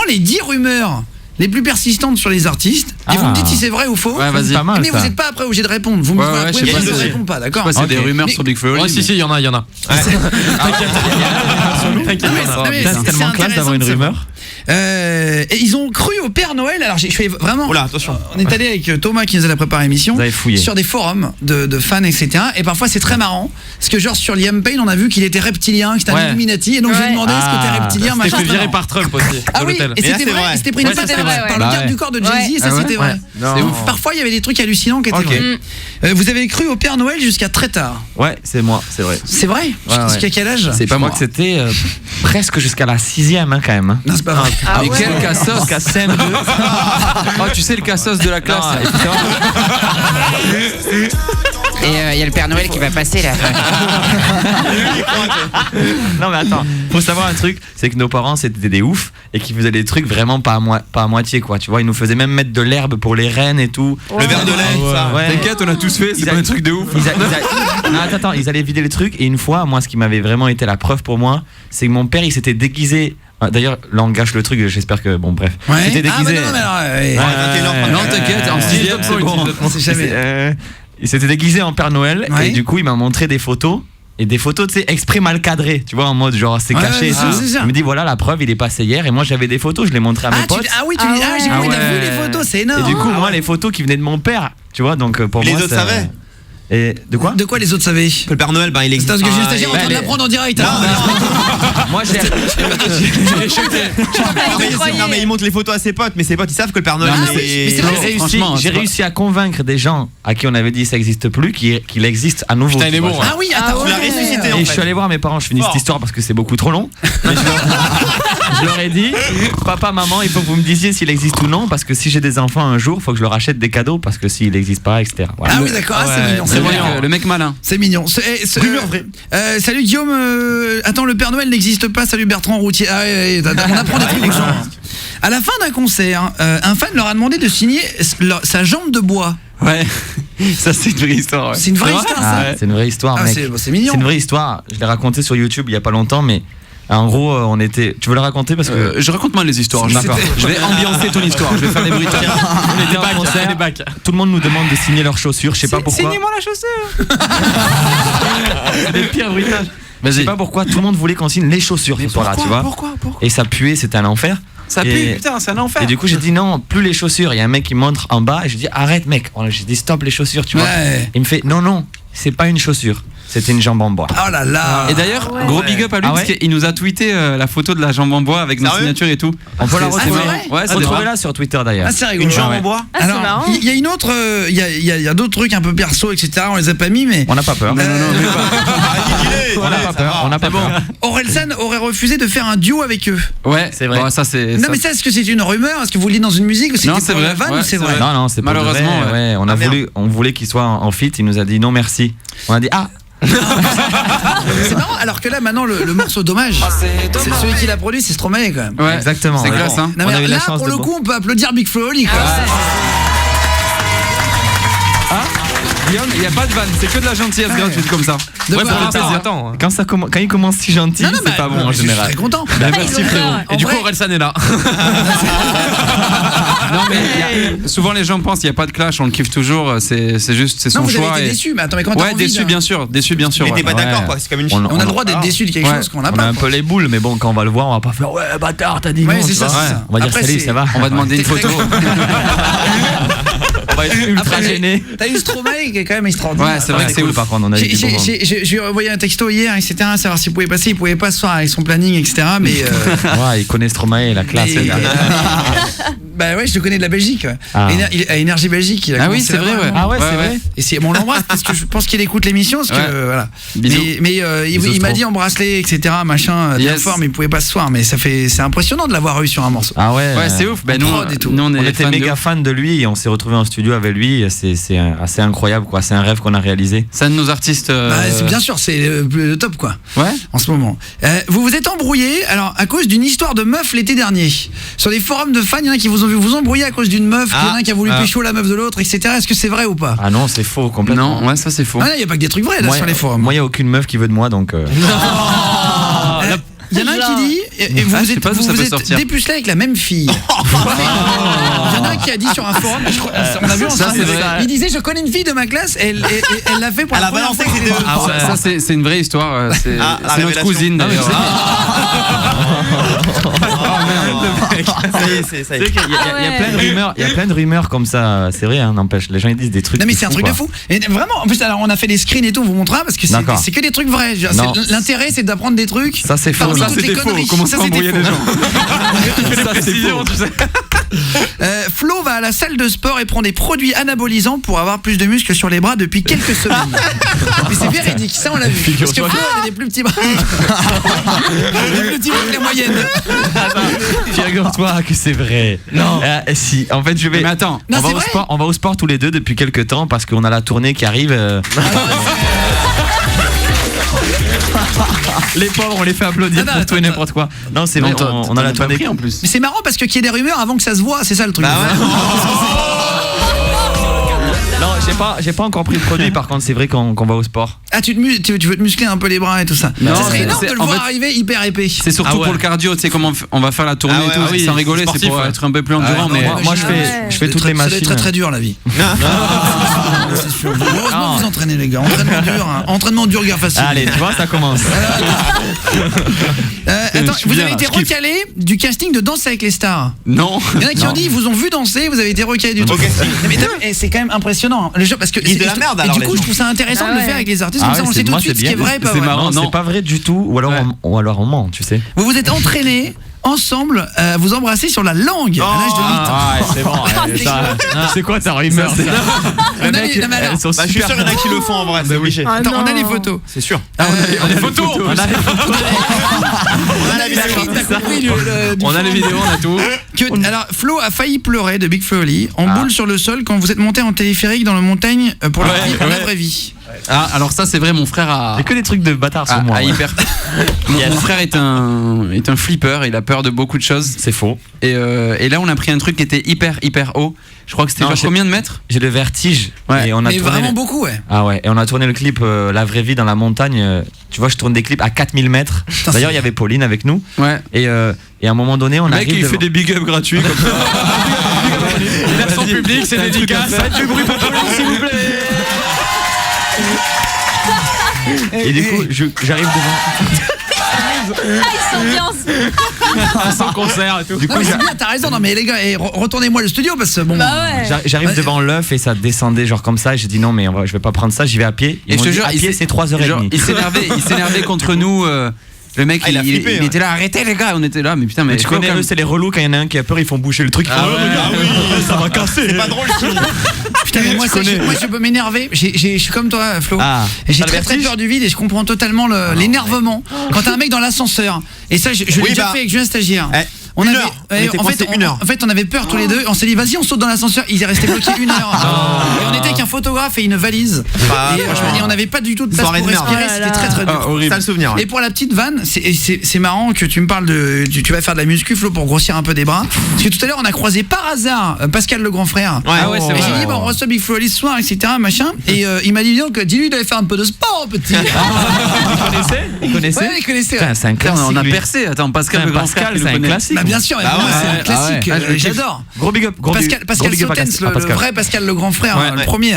les 10 rumeurs les plus persistantes sur les artistes. Et vous me dites si c'est vrai ou faux. Ouais, vas-y. Pas mal, mais ça. vous n'êtes pas après obligé de répondre. Vous me dites si je ne réponds pas, d'accord? C'est des rumeurs sur Big Flo et Oli. Si, il y en a. C'est tellement classe d'avoir une rumeur. Et ils ont cru au Père Noël. Alors je fais vraiment. Oula, attention. On est allé avec Thomas qui nous a préparé l'émission. Vous avez fouillé. Sur des forums de fans, etc. Et parfois c'est très marrant. Parce que genre sur Liam Payne, on a vu qu'il était reptilien, que c'était un Illuminati. Et donc j'ai demandé est-ce que t'es reptilien, C'était machin. fait virer par Trump aussi. Ah oui, et là, c'était c'est vrai. vrai. C'était pris une Ouais, patte c'était vrai, par le garde du corps de Jay-Z. Et ça c'était vrai. C'est ouf. Parfois il y avait des trucs hallucinants qui étaient vrais. Vous avez cru au Père Noël jusqu'à très tard. Ouais, c'est moi, c'est vrai. C'est vrai? Jusqu'à quel âge? C'est pas moi que c'était presque jusqu'à la 6ème quand même. Non, c'est pas vrai. Et quel cassos? Jusqu'à CM2. Oh, tu sais le cassos de la classe. Et il y a le Père Noël qui va passer là. Non mais attends, faut savoir un truc, c'est que nos parents c'était des oufs et qu'ils faisaient des trucs vraiment pas à moitié quoi. Tu vois, ils nous faisaient même mettre de l'herbe pour les rennes et tout. Le verre de lait, ça. Ouais. T'inquiète, on a tous fait, c'est pas un truc de ouf. Non, attends, ils allaient vider les trucs et une fois, moi ce qui m'avait vraiment été la preuve pour moi, c'est que mon père il s'était déguisé. D'ailleurs, là on gâche le truc, j'espère que bon bref. Ouais. Il s'était déguisé. Ah, bah Non, t'inquiète, en 6ème, c'est bon. C'est jamais. Il s'était déguisé en Père Noël Ouais. et du coup il m'a montré des photos. Et des photos, tu sais, exprès mal cadrées, tu vois, en mode genre c'est caché et tout. c'est ça. Il me dit voilà la preuve, il est passé hier et moi j'avais des photos, je les montrais à mes potes. J'ai compris, t'as vu les photos, c'est énorme. Et du coup, moi les photos qui venaient de mon père, tu vois, donc pour Les moi. autres savaient. Et de quoi? De quoi les autres savaient? Que le Père Noël, il C'est existe. parce que j'ai un stagiaire en train de l'apprendre en direct. Moi j'ai. Non mais il montre les photos à ses potes, mais ses potes ils savent que le Père Noël J'ai réussi à convaincre des gens à qui on avait dit ça existe plus qu'il existe à nouveau. Putain, il est bon. Ah oui, attends, tu l'as ressuscité en Et je fait. suis allé voir mes parents, je finis cette histoire parce que c'est beaucoup trop long. Mais je leur ai dit, papa, maman, il faut que vous me disiez s'il existe ou non, parce que si j'ai des enfants un jour, il faut que je leur achète des cadeaux, parce que s'il n'existe pas, etc. Voilà. Ah oui, d'accord, c'est mignon. C'est le mec malin. C'est mignon. Rumeur vraie. Salut Guillaume. Attends, le Père Noël n'existe pas. Salut Bertrand Routier. Ah ouais, on apprend des trucs aux gens. À la fin d'un concert, un fan leur a demandé de signer sa jambe de bois. Ouais, ça c'est une vraie histoire. C'est une vraie histoire, ça. C'est une vraie histoire, mec. C'est mignon. C'est une vraie histoire. Je l'ai raconté sur YouTube il y a pas longtemps, mais en gros, on était. Tu veux le raconter parce que Je raconte mal les histoires. D'accord. Je vais ambiancer ton histoire. Je vais faire des bruitages. on était en concert. Tout le monde nous demande de signer leurs chaussures. Je sais pas pourquoi. Signez-moi la chaussure. C'est des pires bruitages. Je sais Vas-y. pas pourquoi tout le monde voulait qu'on signe les chaussures ce soir-là, tu vois. Pourquoi Et ça puait, c'était un enfer. Ça Et- pue, putain, c'est un enfer. Et du coup, j'ai dit non, plus les chaussures. Il y a un mec qui montre en bas et je dis arrête, mec. J'ai dit stop les chaussures, tu vois. Ouais. Il me fait non, c'est pas une chaussure, c'était une jambe en bois. Oh là là. Et d'ailleurs, gros big up à lui Ah ouais parce qu'il nous a tweeté la photo de la jambe en bois avec nos Sérieux signatures et tout. On peut la c'est retrouver. vrai Ouais, c'est Retrouvez-la sur Twitter d'ailleurs. Ah, c'est rigolo. Une jambe ouais. en bois. Ah, c'est Alors, marrant. il y a une autre, il y a d'autres trucs un peu perso, etc. On les a pas mis, mais On n'a pas peur. Non, On n'a pas peur. On n'a pas peur. Orelsan aurait refusé de faire un duo avec eux. Ouais, C'est vrai. Bon, ça c'est. Non, ça- mais ça, est-ce que c'est une rumeur? Est-ce que vous le dites dans une musique ou Non, c'était c'est pour la vrai. vanne Ouais, ou c'est c'est vrai? vrai. Non, c'est pas Malheureusement, vrai, ouais. Ah, merde. On voulait qu'il soit en feat. Il nous a dit non merci. On a dit ah. C'est marrant, alors que là, maintenant, le morceau Dommage, c'est celui qui l'a produit, c'est Stromae quand même. Ouais, Exactement. C'est ouais. classe, hein. Non, On mais a eu la là, chance pour de le coup, on peut applaudir Big Flo et Oli, quoi. Guillaume, il n'y a pas de vanne, c'est que de la gentillesse gratuite comme ça. De Ouais, quoi? pour le plaisir. Attends, quand il commence si gentil, Non, non, c'est mais- pas bon en je suis général. très content. Bah, merci frérot. Et du coup, vrai- Orelsan est là. Non mais souvent les gens pensent qu'il n'y a pas de clash, on le kiffe toujours, c'est juste c'est son Non, vous choix. avez été et- déçus, mais attends, mais quand t'as Ouais, envie, déçu là bien sûr, déçu bien sûr. Mais ouais. t'es pas Ouais. d'accord quoi, c'est comme une On- On a le droit d'être déçus de quelque chose qu'on n'a On a pas. un peu les boules, mais bon, quand on va le voir, on va pas faire ouais bâtard, t'as dit Ouais, non. c'est tu ça, vois. c'est ça. On va dire Après, salut, c'est- ça va. On va demander une photo. On va être ultra Après, gêné. T'as eu Stromae qui est quand même extraordinaire. Ouais, c'est vrai que c'est cool ouf. par contre, on a eu des bons moments. Je lui ai envoyé un texto hier, etc. Savoir s'il pouvait passer. Il pouvait pas ce soir avec son planning, etc. Mais Ouais, il connaît Stromae, la classe. mais, le gars. bah ouais, je le connais de la Belgique. Ouais. Ah. À Énergie Belgique. Il a Ah oui, commencé c'est vrai, là-bas, ouais. hein. Ah ouais, Ouais, c'est ouais. vrai. Et c'est bon, on l'embrasse parce que je pense qu'il écoute l'émission parce que Ouais. voilà. Bisous. Mais il Bisous, m'a Stro. dit en bracelet, etc. Machin, bien Yes. fort, mais il pouvait pas ce soir. Mais c'est impressionnant de l'avoir eu sur un morceau. Ah ouais. Ouais, c'est ouf. Ben nous, prod et tout. nous on On est était fans de méga ouf. fans de lui et on s'est retrouvé en studio avec lui. C'est assez incroyable, quoi. C'est un rêve qu'on a réalisé. C'est un de nos artistes. Bah, c'est bien sûr, c'est le top quoi. Ouais. En ce moment. Vous vous êtes embrouillé alors à cause d'une histoire de meuf l'été dernier. Sur des forums de fans, il y en a qui vous ont vu vous embrouiller à cause d'une meuf, il y en a un qui a voulu pécho la meuf de l'autre, etc. Est-ce que c'est vrai ou pas? Ah non, c'est faux complètement. Non, ouais, ça c'est faux. Ah, il n'y a pas que des trucs vrais là sur les forums. Moi, il n'y a aucune meuf qui veut de moi, donc. Il y en a un qui dit, et vous Ah, je sais êtes, pas d'où ça vous peut êtes sortir. dépucelé avec la même fille. Il y en a un qui a dit sur un forum, on a vu ça, ensemble, c'est vrai. il disait je connais une fille de ma classe, elle l'a fait pour Elle la a première balancé fois. que c'était Ah ouais. Ça, c'est une vraie histoire. C'est Ah, la c'est notre révélation. cousine d'ailleurs. Ça y est, ça y Tu sais est. qu'il y a plein de rumeurs, il y a plein de rumeurs comme ça, c'est vrai, hein, n'empêche, les gens ils disent des trucs. Non mais c'est un truc de fou. Et vraiment, en plus alors on a fait des screens et tout, on vous montrera parce que D'accord. c'est que des trucs vrais. Non. L'intérêt c'est d'apprendre des trucs. Ça c'est faux. Parmi Ça toutes les c'était faux. conneries. Comment Ça, ça c'était embrouiller faux. les gens Ça c'est faux. tu sais. Flo va à la salle de sport et prend des produits anabolisants pour avoir plus de muscles sur les bras depuis quelques semaines. Mais c'est véridique, ça on l'a vu. Parce que Flo il a des plus petits bras. Des plus petits bras que la moyenne. Figure-toi que c'est vrai. Non. Si, en fait je vais. Mais attends. Non, c'est vrai. On va au sport tous les deux depuis quelques temps parce qu'on a la tournée qui arrive. Les pauvres, on les fait applaudir Non, pour tout et n'importe quoi. Non, c'est vrai, on a la tournée. en plus. Mais c'est marrant parce que qu'il y ait des rumeurs avant que ça se voit, c'est ça le truc. Bah ouais. Non, j'ai pas encore pris le produit. Par contre, c'est vrai qu'on va au sport. Ah tu veux te muscler un peu les bras et tout ça. Non, Ça serait c'est- énorme de c'est- le en voir fait- arriver hyper épais. C'est surtout Ah ouais. pour le cardio, tu sais comment on va faire la tournée Ah ouais, et tout, ah oui, sans rigoler, sportif, c'est pour ouais. être un peu plus endurant. non, mais moi, je fais toutes les Ça doit machines. être très très dur la vie. C'est sûr. Heureusement que vous entraînez les gars. Entraînement dur, hein. Entraînement dur, guerre facile. Allez, tu vois, ça commence. Attends, je suis vous bien, avez été je kiffe. recalé du casting de Danse avec les stars. Non. Il y en a qui Non. ont dit, ils vous ont vu danser, vous avez été recalé du Au truc. casting. Mais t'as vu, et c'est quand même impressionnant. Le jeu, parce que Ils disent de la merde, et alors, du les coup, je gens. trouve ça intéressant Ah de le ouais. faire avec les artistes. Ah Comme ça, ouais, on sait tout moi, de suite c'est ce qui est bien. vrai, pas C'est vrai. marrant. Non, non. c'est pas vrai du tout. Ou alors on ment, tu sais. Vous vous êtes entraînés ensemble, vous embrassez sur la langue à l'âge de 8 ans. Ah, c'est bon. C'est quoi ta rumeur ça On a les- non, mais alors, elles sont Bah, je suis sûr super. qu'il y en a qui le font en vrai, c'est obligé. Ah attends, on a non. les photos. C'est sûr. On a les photos. On a la vidéo. On a les vidéos, on a tout. Alors, Flo a failli pleurer de Big Flo et Oli en Ah. boule sur le sol quand vous êtes monté en téléphérique dans la montagne pour le Ouais, clip La ouais. vraie vie. Ah, alors ça c'est vrai, mon frère a. Il y a que des trucs de bâtard sur moi. a ouais. hyper. Mon frère est un flipper, il a peur de beaucoup de choses. C'est faux. Et là on a pris un truc qui était hyper haut. Je crois que c'était Non, vers j'ai- combien de mètres? J'ai le vertige. Ouais. Et on a Mais tourné vraiment beaucoup, ouais. Ah ouais, et on a tourné le clip La vraie vie dans la montagne. Tu vois, je tourne des clips à 4000 mètres. D'ailleurs, il y avait Pauline avec nous. Ouais. Et à un moment donné, on Le mec arrive. il fait des big ups gratuits comme ça. Il a son public, c'est dédicace. du bruit pour Pauline, s'il vous plaît. Et du coup, j'arrive devant. Ils s'ambiancent. Son concert et tout. Du Non, coup, mais c'est bien, t'as raison. Non, mais les gars, retournez-moi le studio parce que bon. Bah ouais. j'arrive devant l'œuf et ça descendait genre comme ça. Et j'ai dit non, mais je vais pas prendre ça, j'y vais à pied. Ils Et m'ont je te dit, jure, à il pied, s'est- c'est 3h30. Genre, il s'énervait contre nous. Le mec, Ah, il a flippé, il ouais. était là, arrêtez les gars, on était là, mais putain, mais Mais tu connais, eux, c'est les relous quand il y en a un qui a peur, ils font boucher le truc. Ah ouais. ça va casser. C'est pas drôle. Putain, mais moi, je peux m'énerver. Je suis comme toi, Flo. Ah. Et j'ai T'as le très très vertige peur du vide et je comprends totalement l'énervement quand t'as un mec dans l'ascenseur. Et ça, je l'ai Oui, déjà bah. fait avec Julien Stagiaire. On était coincés une heure. En fait, on avait peur tous les deux. On s'est dit, vas-y, on saute dans l'ascenseur. Il est resté bloqué 1 heure. Et on était avec un photographe et une valise. Bah, Et on n'avait pas du tout de place soirée pour de merde. respirer. Oh là C'était très très dur. Ah, horrible. Ça le souvenir. ouais. Et pour la petite vanne, c'est marrant que tu me parles de. Tu vas faire de la muscu, Flo, pour grossir un peu des bras. Parce que tout à l'heure, on a croisé par hasard Pascal le grand frère. Ouais, Ah ouais, c'est Et vrai. j'ai dit, bon, on reçoit Big Flo ce soir, etc. Machin. Et il m'a dit, donc, dis-lui d'aller faire un peu de sport, petit. Il connaissait Ouais, il connaissait. Putain, c'est un Putain, classique. on a lui. percé. Attends, Pascal Putain, le grand Pascal, frère, il c'est le un connaît. classique. Bah bien sûr, Bah moi, ouais. c'est un classique, Ah ouais. j'adore. Gros big up. Pascal gros big up à Sautens, le Pascal. vrai Pascal le grand frère, Ouais, le ouais. premier.